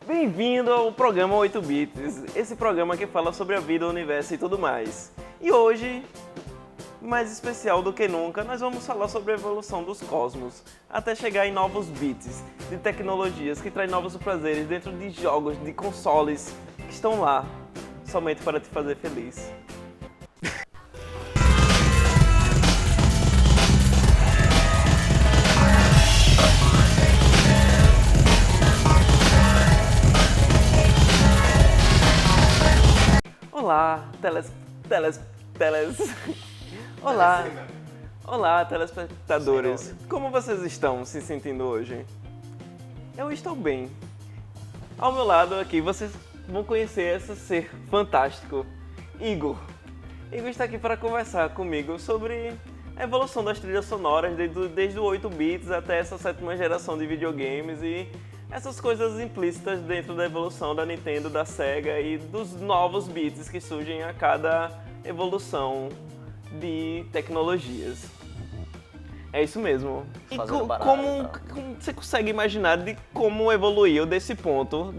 Bem-vindo ao programa 8 Bits, esse programa que fala sobre a vida, o universo e tudo mais. E hoje, mais especial do que nunca, nós vamos falar sobre a evolução dos cosmos, até chegar em novos bits, de tecnologias que traem novos prazeres dentro de jogos, de consoles que estão lá, somente para te fazer feliz. Olá, Olá, telespectadores. Como vocês estão se sentindo hoje? Eu estou bem. Ao meu lado aqui, vocês vão conhecer esse ser fantástico, Igor. Igor está aqui para conversar comigo sobre a evolução das trilhas sonoras desde o 8 bits até essa sétima geração de videogames e essas coisas implícitas dentro da evolução da Nintendo, da Sega e dos novos bits que surgem a cada evolução de tecnologias. É isso mesmo. E como você consegue imaginar de como evoluiu desse ponto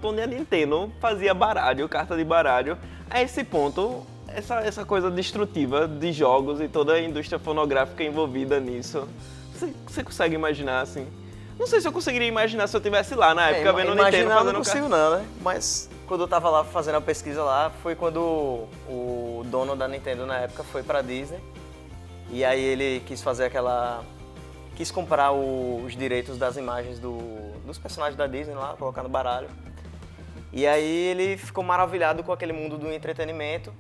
onde a Nintendo fazia baralho, carta de baralho, a esse ponto, essa coisa destrutiva de jogos e toda a indústria fonográfica envolvida nisso. Você consegue imaginar assim? Não sei se eu conseguiria imaginar se eu estivesse lá na época vendo o Nintendo fazendo... Não consigo não, né? Mas quando eu tava lá fazendo a pesquisa lá, foi quando o dono da Nintendo na época foi pra Disney. E aí ele quis fazer quis comprar os direitos das imagens dos personagens da Disney lá, colocar no baralho. E aí ele ficou maravilhado com aquele mundo do entretenimento.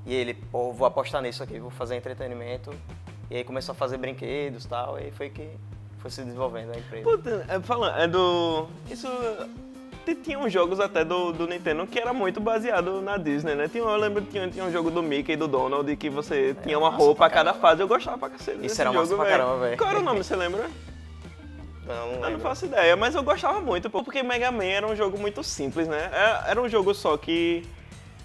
E ele, pô, vou apostar nisso aqui, vou fazer entretenimento. E aí começou a fazer brinquedos e tal, e foi que foi se desenvolvendo a empresa. Puta, falando, isso... Tinha uns jogos até do Nintendo que era muito baseado na Disney, né? Eu lembro que tinha um jogo do Mickey e do Donald que você tinha uma roupa a cada fase. Eu gostava pra cacete desse jogo, massa pra caramba, velho. Qual era o nome, você lembra? Não lembro. Eu não faço ideia, mas eu gostava muito, porque Mega Man era um jogo muito simples, né? Era um jogo só que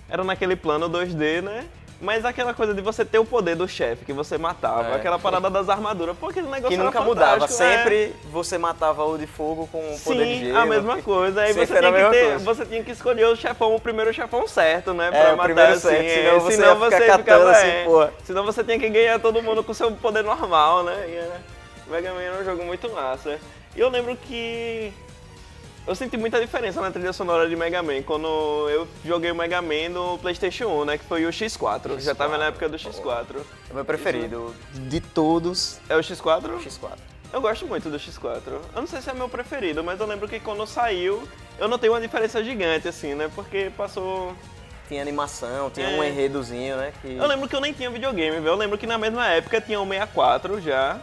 era naquele plano 2D, né? Mas aquela coisa de você ter o poder do chefe que você matava, aquela parada das armaduras, pô, aquele negócio que era nunca mudava, sempre você matava o de fogo com o poder de gelo. Sim, a mesma coisa, aí você tinha que escolher o primeiro chefão certo, né, pra matar assim, senão você ia ficar catando assim, porra. Senão você tinha que ganhar todo mundo com seu poder normal, né, e Mega Man era um jogo muito massa. E eu lembro que eu senti muita diferença na trilha sonora de Mega Man quando eu joguei o Mega Man no PlayStation 1, né? Que foi o X4. Já tava na época do X4. É o meu preferido. De todos. É o X4? O X4. Eu gosto muito do X4. Eu não sei se é meu preferido, mas eu lembro que quando saiu, eu notei uma diferença gigante, assim, né? Porque passou... Tinha animação, tinha um enredozinho, né? Eu lembro que eu nem tinha videogame, viu? Eu lembro que na mesma época tinha o 64 já.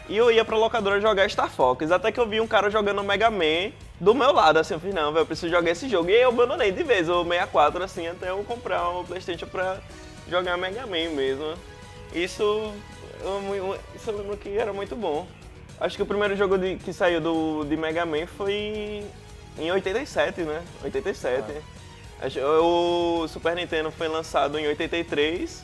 E eu ia pra locadora jogar Star Fox, até que eu vi um cara jogando Mega Man do meu lado, assim, eu falei, não, velho, eu preciso jogar esse jogo. E aí eu abandonei de vez o 64, assim, até eu comprar um PlayStation pra jogar Mega Man mesmo. Isso eu lembro que era muito bom. Acho que o primeiro jogo que saiu de Mega Man foi em 87, né? 87. O Super Nintendo foi lançado em 83.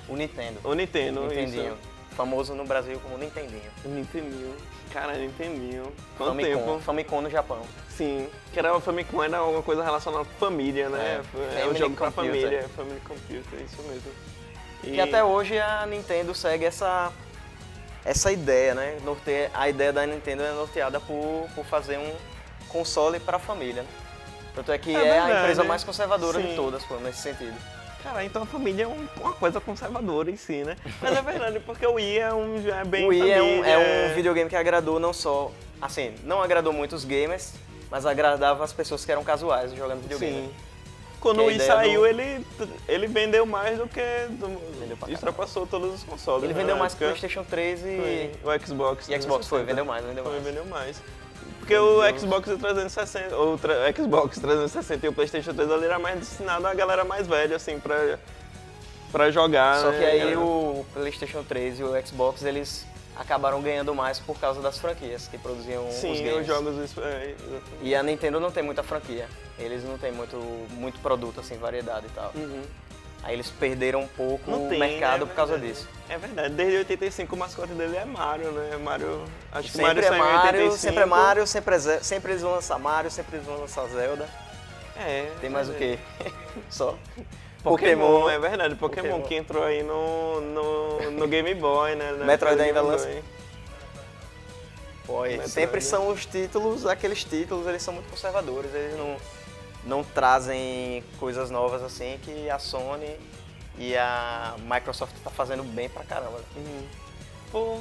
O Nintendo. O Nintendo, Nintendinho. Isso. Famoso no Brasil como Nintendinho. Nintendinho. Cara, Nintendinho. Quanto tempo? Famicom no Japão. Sim, que era o Famicom, era alguma coisa relacionada com família, né? É um jogo pra família, Family Computer, isso mesmo. E até hoje a Nintendo segue essa ideia, né? A ideia da Nintendo é norteada por fazer um console pra família, né? Tanto é que é a empresa mais conservadora de todas, pô, nesse sentido. Cara, então a família é uma coisa conservadora em si, né? Mas é verdade, porque o Wii é bem O Wii família. é um videogame que agradou não só... Assim, não agradou muitos gamers, mas agradava as pessoas que eram casuais jogando videogame. Sim. Quando o Wii saiu, ele vendeu mais do que... Extrapassou todos os consoles. Ele vendeu mais que o PlayStation 3 e... O Xbox. E Xbox vendeu mais. Vendeu mais. Porque o Xbox 360, o Xbox 360 e o PlayStation 3 ali era mais destinado a galera mais velha, assim, pra jogar. Só que aí o PlayStation 3 e o Xbox, eles acabaram ganhando mais por causa das franquias que produziam os games. Sim, os jogos... E a Nintendo não tem muita franquia. Eles não têm muito produto, assim, variedade e tal. Aí eles perderam um pouco Não o tem, mercado né? por causa Verdade. disso. É verdade, desde 85 o mascote dele é Mario, né? Mario, acho que Sempre Mario é saiu em Mario, 85. sempre é Mario, sempre eles vão lançar Mario, sempre eles vão lançar Zelda. É. Tem mais o quê? Só. Pokémon, é verdade, Pokémon, Pokémon. que entrou aí no Game Boy, né? Na Metroid época do ainda Game lança. Boy. Pô, e Metroid, sempre né? são os títulos, aqueles títulos, eles são muito conservadores, eles não trazem coisas novas assim que a Sony e a Microsoft tá fazendo bem pra caramba. Pô,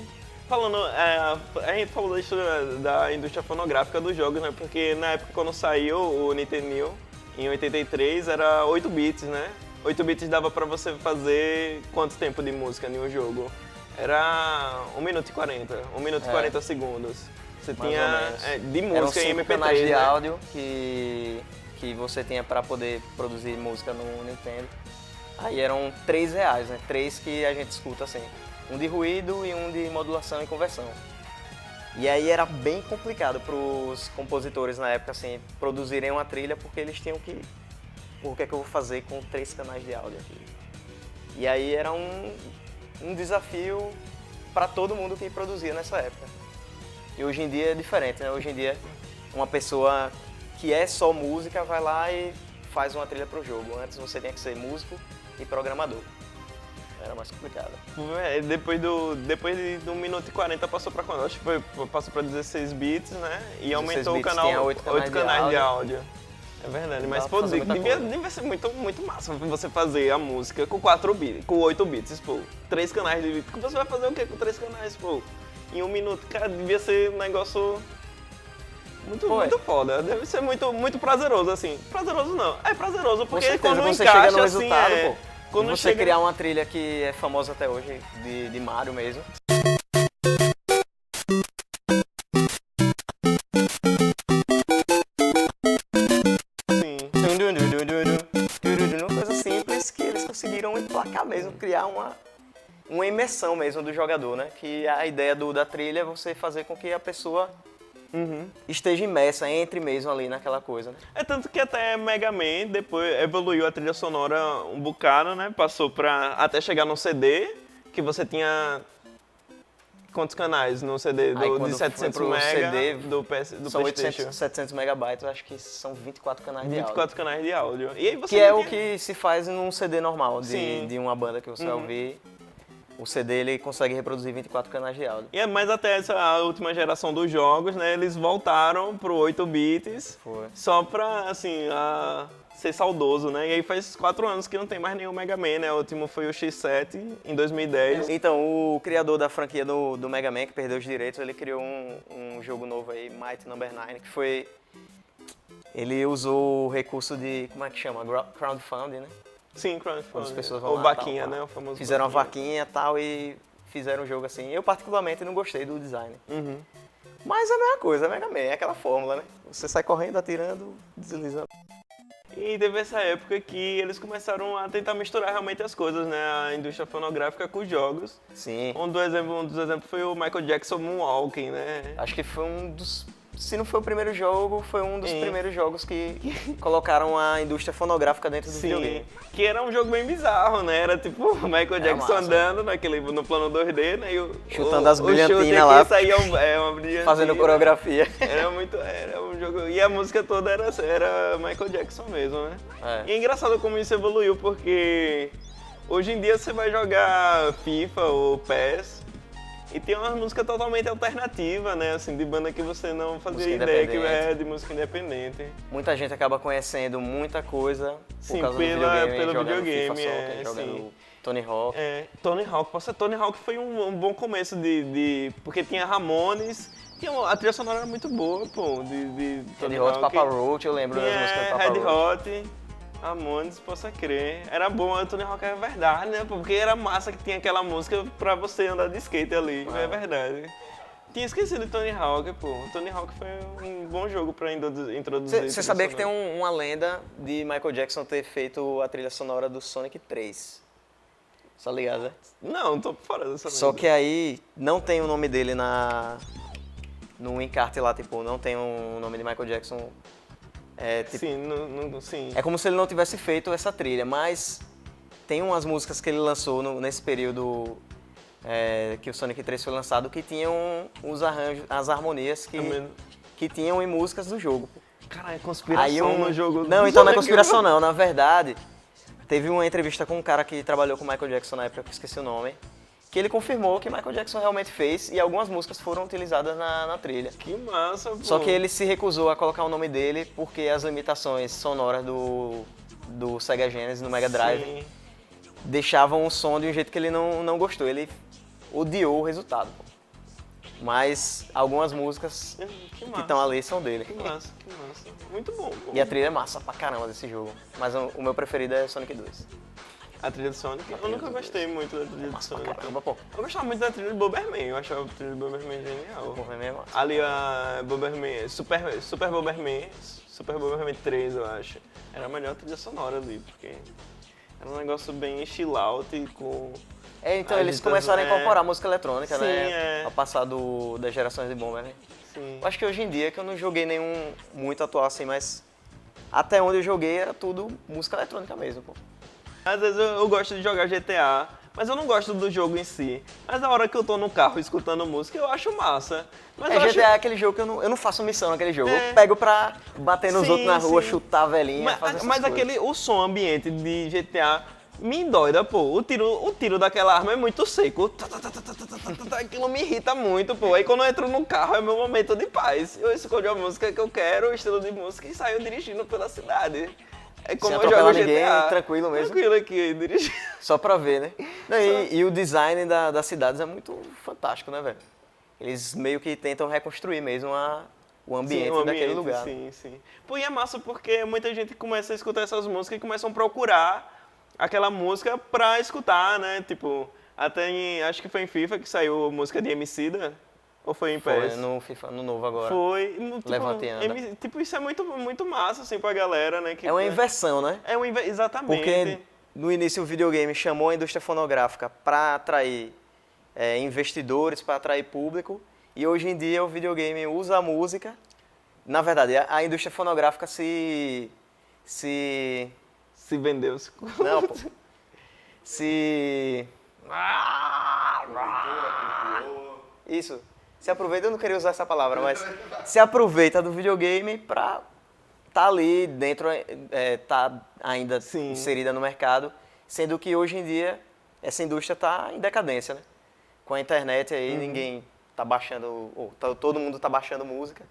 falando, a gente falou da história da indústria fonográfica dos jogos, né? Porque na época quando saiu o Nintendo, em 83, era 8 bits, né? 8 bits dava pra você fazer quanto tempo de música em um jogo? Era 1 minuto e 40, 1 minuto e 40 segundos. Você Mais ou tinha menos. de Eram música em 5 MP3, canais de né? áudio que você tinha pra poder produzir música no Nintendo. Aí eram R$3, né? 3 que a gente escuta assim. Um de ruído e um de modulação e conversão. E aí era bem complicado pros compositores na época, assim, produzirem uma trilha porque eles tinham que... O que é que eu vou fazer com 3 canais de áudio aqui? E aí era um desafio para todo mundo que produzia nessa época. E hoje em dia é diferente, né? Hoje em dia uma pessoa que é só música vai lá e faz uma trilha pro jogo. Antes você tinha que ser músico e programador. Era mais complicado. Depois de 1 minuto e 40 passou pra quando? Acho que passou pra 16 bits, né? E 16 aumentou o bits, canal, tinha 8 8 canais de áudio. É verdade, Dá mas pra pô, fazer muita devia coisa. ser muito massa você fazer a música com 4 bits, com 8 bits, pô. 3 canais de bits. Você vai fazer o que com 3 canais, pô? Em 1 minuto, cara, devia ser um negócio muito foda. Deve ser muito prazeroso, assim. Prazeroso não, é prazeroso, Com porque certeza, quando você encaixa, chega no assim, resultado, é... pô. Quando você chega... criar uma trilha que é famosa até hoje, de Mario mesmo. Sim. Coisa simples que eles conseguiram emplacar mesmo, criar uma imersão mesmo do jogador, né? Que a ideia da trilha é você fazer com que a pessoa esteja imersa, entre mesmo ali naquela coisa, né? É tanto que até Mega Man depois evoluiu a trilha sonora um bocado, né? Passou pra até chegar no CD, que você tinha quantos canais no CD Aí de quando 700 foi pro mega CD, do São PlayStation. 800, 700 megabytes, acho que são 24 canais de áudio. 24 canais de áudio. E aí você Que é não o tinha- que se faz num CD normal, Sim. de uma banda que você vai ouvir. O CD ele consegue reproduzir 24 canais de áudio. E é mais até essa última geração dos jogos, né? Eles voltaram pro 8 bits Foi. só pra, assim, ser saudoso, né? E aí faz 4 anos que não tem mais nenhum Mega Man, né? O último foi o X7, em 2010. Então, o criador da franquia do Mega Man, que perdeu os direitos, ele criou um jogo novo aí, Might Number 9, que foi... Ele usou o recurso de, como é que chama? Crowdfunding, né? Sim, Quando as crowdfunding. pessoas vão Ou lá, vaquinha, tal, né? O famoso fizeram uma vaquinha e tal e fizeram um jogo assim. Eu particularmente não gostei do design. Uhum. Mas é a mesma coisa, Mega Man, é aquela fórmula, né? Você sai correndo, atirando, deslizando. E teve essa época que eles começaram a tentar misturar realmente as coisas, né? A indústria fonográfica com os jogos. Sim. Um dos exemplos foi o Michael Jackson Moonwalking, né? Acho que foi um dos... Se não foi o primeiro jogo, foi um dos Sim. primeiros jogos que colocaram a indústria fonográfica dentro do videogame. Que era um jogo bem bizarro, né? Era tipo o Michael Jackson massa. andando no plano 2D, né? E Chutando as o chute brilhantinas aqui lá. saía uma brilhantina. Fazendo coreografia. Era um jogo... E a música toda era Michael Jackson mesmo, né? É. E é engraçado como isso evoluiu, porque hoje em dia você vai jogar FIFA ou PES e tem uma música totalmente alternativa, né? Assim, de banda que você não fazia Música ideia que independente. é de música independente. Muita gente acaba conhecendo muita coisa por Sim, causa pelo do videogame, videogame, jogando FIFA é, Soccer, jogando sim. Tony Hawk. Tony Hawk. Poxa, Tony Hawk foi um bom começo porque tinha Ramones, a trilha sonora era muito boa, pô, de Tony Red Hot, Hawk. Papa Roach, eu lembro das músicas do Papa Red Roach. Hot, Ramones, possa crer. Era bom, o Tony Hawk é verdade, né? Porque era massa que tinha aquela música pra você andar de skate ali, é verdade. Tinha esquecido de Tony Hawk, pô. Tony Hawk foi um bom jogo pra introduzir. Você sabia que tem uma lenda de Michael Jackson ter feito a trilha sonora do Sonic 3? Tá ligado, né? Não, tô fora dessa Só lenda. que aí não tem o nome dele no encarte lá, tipo, não tem o nome de Michael Jackson. É, tipo, Sim, sim. é como se ele não tivesse feito essa trilha, mas tem umas músicas que ele lançou nesse período que o Sonic 3 foi lançado que tinham os arranjos, as harmonias que tinham em músicas do jogo. Cara, é conspiração no jogo. Não, então não é conspiração não. Na verdade, teve uma entrevista com um cara que trabalhou com o Michael Jackson na época, que eu esqueci o nome, que ele confirmou que Michael Jackson realmente fez e algumas músicas foram utilizadas na trilha. Que massa, pô. Só que ele se recusou a colocar o nome dele porque as limitações sonoras do Sega Genesis no Mega Drive Sim. deixavam o som de um jeito que ele não gostou. Ele odiou o resultado, pô. Mas algumas músicas que estão ali são dele. Que massa, que massa. Muito bom, pô. E a trilha é massa pra caramba desse jogo. Mas o meu preferido é Sonic 2. A trilha de Sonic? Eu nunca gostei muito da trilha de Sonic. Caramba, pô. Eu gostava muito da trilha de Bomberman. Eu achava a trilha de Bomberman genial. Bomberman é massa. Ali a Bomberman, Super Bomberman 3, eu acho. Era a melhor trilha sonora ali, porque era um negócio bem chill out com... Então eles começaram a incorporar música eletrônica, Sim, né? A passar das gerações de Bomberman. Sim. Eu acho que hoje em dia, que eu não joguei nenhum muito atual assim, mas até onde eu joguei era tudo música eletrônica mesmo, pô. Às vezes eu gosto de jogar GTA, mas eu não gosto do jogo em si. Mas na hora que eu tô no carro escutando música, eu acho massa. Mas eu GTA é aquele jogo que eu não faço missão naquele jogo. É. Eu pego pra bater nos Sim, outros na rua, sim. chutar a velhinha, fazer essas Mas coisas. o som ambiente de GTA me endoida, pô. O tiro daquela arma é muito seco. Aquilo me irrita muito, pô. Aí quando eu entro no carro é meu momento de paz. Eu escolho a música que eu quero, o estilo de música e saio dirigindo pela cidade. É como Sem eu jogo atropelar GTA. ninguém, tranquilo mesmo. Tranquilo aqui, dirigindo. Só pra ver, né? Não, e o design das cidades é muito fantástico, né, velho? Eles meio que tentam reconstruir mesmo o ambiente, daquele lugar. Sim, sim. Pô, e é massa porque muita gente começa a escutar essas músicas e começam a procurar aquela música pra escutar, né? Tipo, até acho que foi em FIFA que saiu a música de Emicida. Ou foi em PES? Foi no FIFA, no novo agora. Foi. Tipo, Levanta e anda. Tipo, isso é muito massa, assim, pra galera, né? Que, É uma inversão, né? Exatamente. Porque no início o videogame chamou a indústria fonográfica para atrair investidores, para atrair público, e hoje em dia o videogame usa a música. Na verdade, a indústria fonográfica se vendeu. Não, pô. Isso. Se aproveita, eu não queria usar essa palavra, mas se aproveita do videogame pra tá ali dentro, tá ainda Sim. inserida no mercado, sendo que hoje em dia essa indústria tá em decadência, né? Com a internet aí, ninguém tá baixando, todo mundo tá baixando música,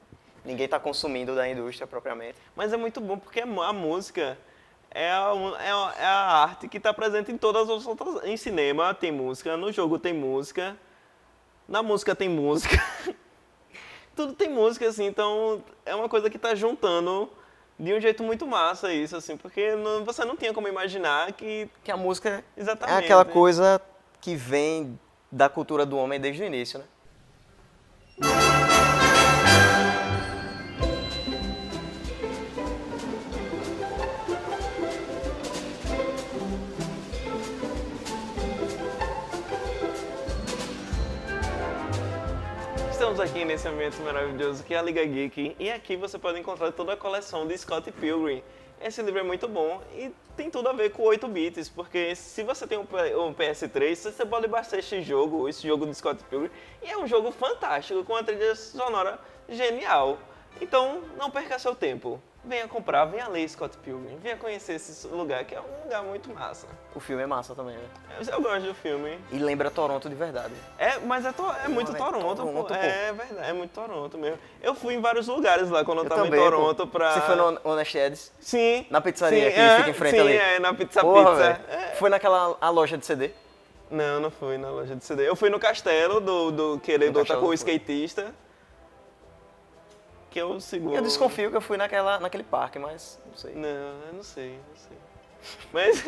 ninguém tá consumindo da indústria propriamente. Mas é muito bom porque a música é a arte que está presente em todas as outras... Em cinema tem música, no jogo tem música, na música tem música. Tudo tem música, assim, então é uma coisa que está juntando de um jeito muito massa isso, assim, porque você não tinha como imaginar que... Que a música Exatamente, é aquela né? coisa que vem da cultura do homem desde o início, né? Estamos aqui nesse ambiente maravilhoso que é a Liga Geek e aqui você pode encontrar toda a coleção de Scott Pilgrim. Esse livro é muito bom e tem tudo a ver com 8 bits, porque se você tem um PS3, você pode baixar esse jogo de Scott Pilgrim, e é um jogo fantástico, com uma trilha sonora genial. Então, não perca seu tempo. Venha comprar, venha ler Scott Pilgrim, venha conhecer esse lugar, que é um lugar muito massa. O filme é massa também, né? Eu gosto do filme. E lembra Toronto de verdade. Mas é muito velho, Toronto, Toronto, pô. pô. É verdade, é muito Toronto mesmo. Eu fui em vários lugares lá quando eu tava também, em Toronto pô. pra... Você foi no Honest Ed's? Sim. Na pizzaria sim, que fica em frente sim, ali? Sim, na Pizza Porra, Pizza. velho. Foi naquela a loja de CD? Não, não fui na loja de CD. Eu fui no castelo do Queredor tá castelo com o não foi. skatista. Que é o segundo. Eu desconfio que eu fui naquele parque, mas não sei. Não, eu não sei. Mas...